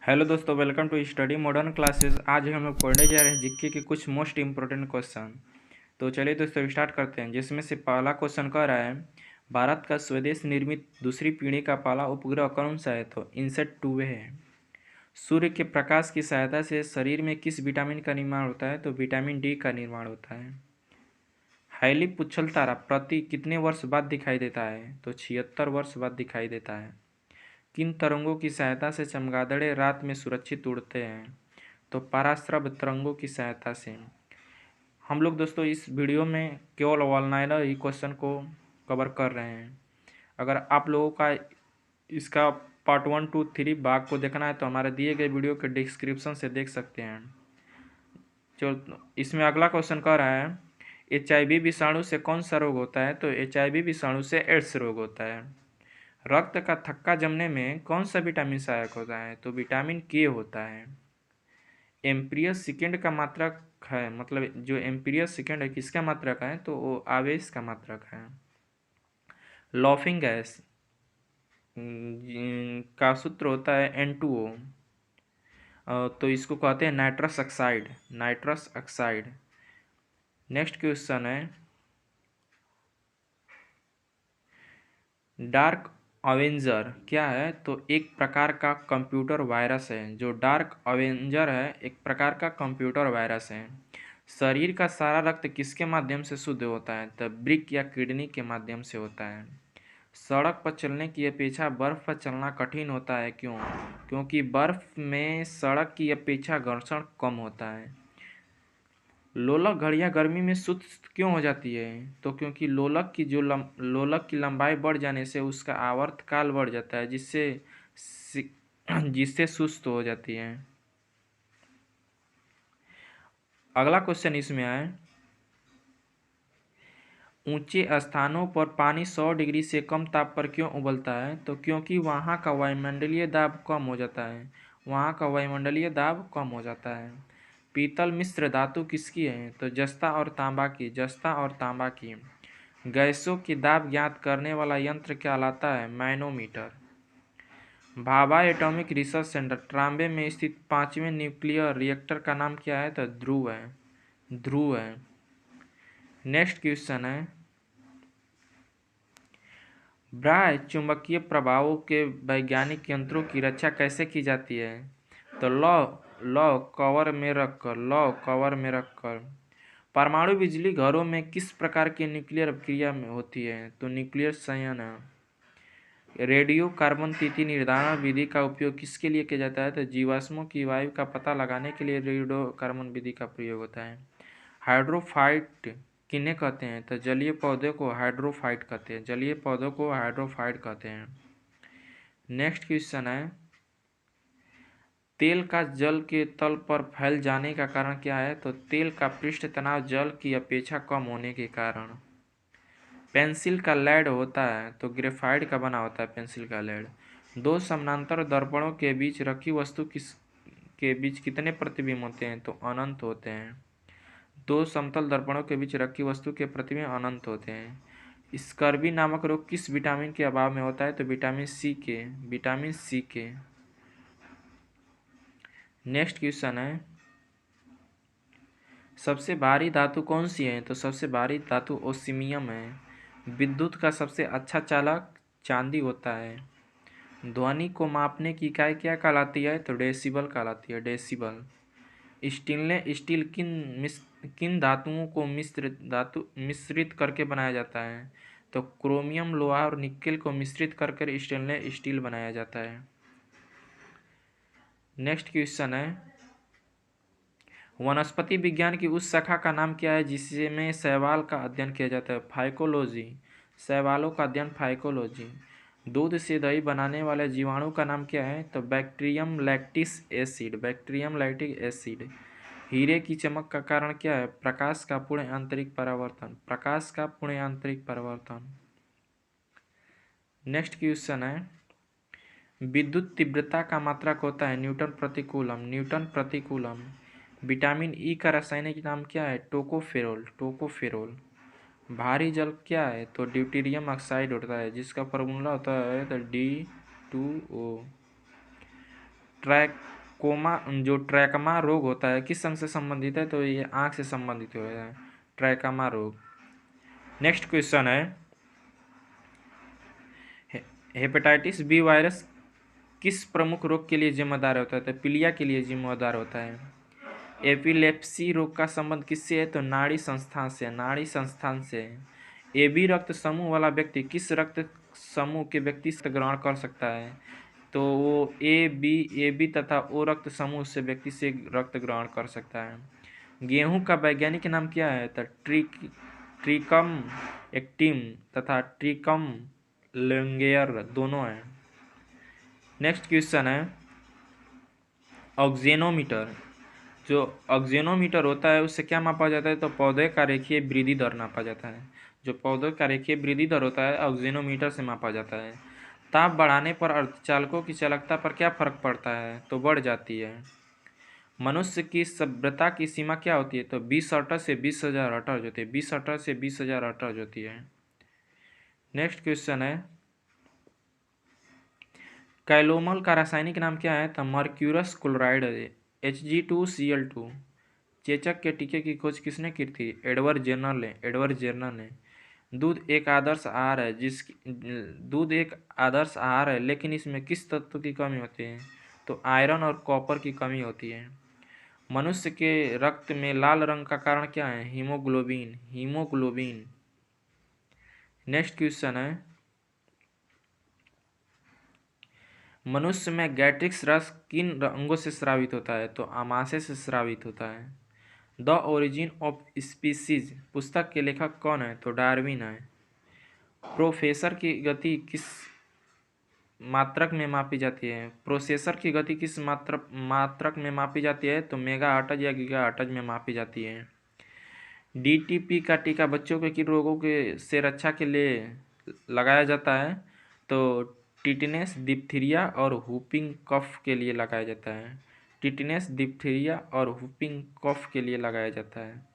Hello दोस्तों, welcome to Study Modern Classes. आज हम लोग पढ़ने जा रहे हैं जीके के कुछ मोस्ट इंपॉर्टेंट क्वेश्चन। तो चलिए दोस्तों स्टार्ट करते हैं, जिसमें से पहला क्वेश्चन कह रहा है भारत का स्वदेश निर्मित दूसरी पीढ़ी का पहला उपग्रह कौन सा है। तो इनसेट 2 है। सूर्य के प्रकाश की सहायता से शरीर में किस विटामिन का निर्माण होता है। तो विटामिन डी का निर्माण होता है। हाईली पुच्छल तारा प्रति कितने वर्ष बाद दिखाई देता है। तो 76 वर्ष बाद दिखाई देता है। किन तरंगों की सहायता से चमगादड़े रात में सुरक्षित उड़ते हैं। तो पराश्रव तरंगों की सहायता से। हम लोग दोस्तों इस वीडियो में केवल वन लाइनर ही क्वेश्चन को कवर कर रहे हैं। अगर आप लोगों का इसका पार्ट 1, 2, 3 भाग को देखना है तो हमारे दिए गए वीडियो के डिस्क्रिप्शन से देख सकते हैं। जो इसमें अगला क्वेश्चन कह रहा है HIV विषाणु से कौन सा रोग होता है। तो HIV विषाणु से एड्स रोग होता है। रक्त का थक्का जमने में कौन सा विटामिन सहायक होता है। तो विटामिन के होता है। एम्पियर सेकेंड का मात्रक है, मतलब जो एम्पियर सेकेंड है किसका मात्रक है। तो वो आवेश का मात्रक है। लॉफिंग गैस का सूत्र होता है N2O। तो इसको कहते हैं nitrous oxide. Nitrous oxide. Next question है डार्क अवेंजर क्या है। तो एक प्रकार का कंप्यूटर वायरस है। जो डार्क अवेंजर है एक प्रकार का कंप्यूटर वायरस है। शरीर का सारा रक्त किसके माध्यम से शुद्ध होता है। तो ब्रिक या किडनी के माध्यम से होता है। सड़क पर चलने की अपेक्षा बर्फ पर चलना कठिन होता है, क्यों। क्योंकि बर्फ में सड़क की अपेक्षा घर्षण कम होता है। लोलक घड़ियां गर्मी में सुस्त क्यों हो जाती है। तो क्योंकि लोलक की लंबाई बढ़ जाने से उसका आवर्तकाल बढ़ जाता है, जिससे सुस्त हो जाती है। अगला क्वेश्चन इसमें है ऊंचे स्थानों पर पानी 100 डिग्री से कम ताप पर क्यों उबलता है। तो क्योंकि वहाँ का वायुमंडलीय दाब कम हो जाता है। वहाँ का वायुमंडलीय दाब कम हो जाता है। पीतल मिश्र धातु किसकी है। तो जस्ता और तांबा की। जस्ता और तांबा की। गैसों की दाब ज्ञात करने वाला यंत्र कहलाता है manometer. Bhabha atomic research centre Trombay में स्थित 5वें न्यूक्लियर रिएक्टर का नाम क्या है। तो ध्रुव है। ध्रुव है। नेक्स्ट क्वेश्चन है बाह्य चुंबकीय प्रभावों के वैज्ञानिक यंत्रों की रक्षा कैसे की जाती है। तो लौ कवर में रखकर। परमाणु बिजली घरों में किस प्रकार की न्यूक्लियर क्रिया में होती है। तो न्यूक्लियर संयंत्र। रेडियो कार्बन तिथि निर्धारण विधि का उपयोग किसके लिए किया जाता है। तो जीवाश्मों की वायु का पता लगाने के लिए रेडियो कार्बन विधि का प्रयोग होता है। हाइड्रोफाइट किन्हें कहते हैं। तो जलीय पौधों को हाइड्रोफाइट कहते हैं। जलीय पौधों को हाइड्रोफाइट कहते हैं। नेक्स्ट क्वेश्चन है तेल का जल के तल पर फैल जाने का कारण क्या है। तो तेल का पृष्ठ तनाव जल की अपेक्षा कम होने के कारण। पेंसिल का लेड होता है तो ग्रेफाइट का बना होता है पेंसिल का लेड। दो समानांतर दर्पणों के बीच रखी वस्तु के बीच कितने प्रतिबिंब होते हैं। तो अनंत होते हैं। दो समतल दर्पणों के बीच रखी वस्तु के प्रतिबिंब अनंत होते हैं। स्कर्वी नामक रोग किस विटामिन के अभाव में होता है। तो विटामिन सी के। नेक्स्ट क्वेश्चन है सबसे भारी धातु कौन सी है। तो सबसे भारी धातु ओस्मियम है। विद्युत का सबसे अच्छा चालक चांदी होता है। ध्वनि को मापने की इकाई क्या कहलाती है। तो डेसिबल कहलाती है। डेसिबल। स्टील किन धातुओं को मिश्रित करके बनाया जाता है। तो क्रोमियम लोहा और निकेल को मिश्रित कर स्टेनलेस स्टील बनाया जाता है। नेक्स्ट क्वेश्चन है वनस्पति विज्ञान की उस शाखा का नाम क्या है जिसमें शैवाल का अध्ययन किया जाता है। फाइकोलॉजी। शैवालों का अध्ययन फाइकोलॉजी। दूध से दही बनाने वाले जीवाणु का नाम क्या है। तो बैक्टीरियम लैक्टिक एसिड। हीरे की चमक का कारण क्या है। प्रकाश का पूर्ण आंतरिक परावर्तन। नेक्स्ट क्वेश्चन है विद्युत तीव्रता का मात्रक होता है न्यूटन प्रति कूलम। विटामिन ई का रासायनिक नाम क्या है। टोकोफेरोल। भारी जल क्या है। तो ड्यूटेरियम ऑक्साइड होता है, जिसका फॉर्मूला होता है तो D2O। कोमा जो ट्रैकोमा रोग होता है किस अंग से संबंधित है, तो ये आँख से संबंधित है, ट्रैकोमा रोग। नेक्स्ट क्वेश्चन है, हेपेटाइटिस बी वायरस किस प्रमुख रोग के लिए जिम्मेदार होता है, तो पीलिया के लिए जिम्मेदार होता है। एपिलेप्सी रोग का संबंध किससे है, तो नाड़ी संस्थान से, नाड़ी संस्थान से। AB रक्त समूह वाला व्यक्ति किस रक्त समूह के व्यक्ति से ग्रहण कर सकता है, तो वो AB तथा O रक्त समूह से व्यक्ति से रक्त ग्रहण कर सकता है। गेहूं का वैज्ञानिक नाम क्या है, तो ट्रिकम एक्टिम तथा ट्रिकम लेंगेयर दोनों है। नेक्स्ट क्वेश्चन है, ऑक्जेनोमीटर। जो ऑक्जेनोमीटर होता है उससे क्या मापा जाता है, तो पौधे का रेखीय वृद्धि दर नापा जाता है। जो पौधे का रेखीय वृद्धि दर होता है ऑक्जेनोमीटर से मापा जाता है। ताप बढ़ाने पर अर्धचालकों की चालकता पर क्या फर्क पड़ता है, तो बढ़ जाती है। मनुष्य की सभ्यता की सीमा क्या होती है, तो 20 अटज से 20,000 अटज होती है, 20 अटज से 20,000 अटज होती है। नेक्स्ट क्वेश्चन है, कैलोमल का रासायनिक नाम क्या है, तो मर्क्यूरस क्लोराइड Hg2Cl2। चेचक के टीके की खोज किसने की थी, एडवर्ड जेनर ने। दूध एक आदर्श आहार है लेकिन इसमें किस तत्व की कमी होती है, तो आयरन और कॉपर की कमी होती है। मनुष्य के रक्त में लाल रंग का कारण क्या है, हीमोग्लोबिन। नेक्स्ट क्वेश्चन है, मनुष्य में गैट्रिक्स रस किन अंगों से स्रावित होता है, तो आमाशय से स्रावित होता है। द ओरिजिन ऑफ स्पीसीज पुस्तक के लेखक कौन है, तो डार्विन है। प्रोसेसर की गति किस मात्रक में मापी जाती है, प्रोसेसर की गति किस मात्रक में मापी जाती है, तो मेगा हर्ट्ज या गीगा हर्ट्ज में मापी जाती है। DTP का टीका बच्चों के किन रोगों के से रक्षा के लिए लगाया जाता है, तो टिटनेस, डिप्थीरिया और हुपिंग कफ के लिए लगाया जाता है। टिटनेस, डिप्थीरिया और हुपिंग कफ के लिए लगाया जाता है।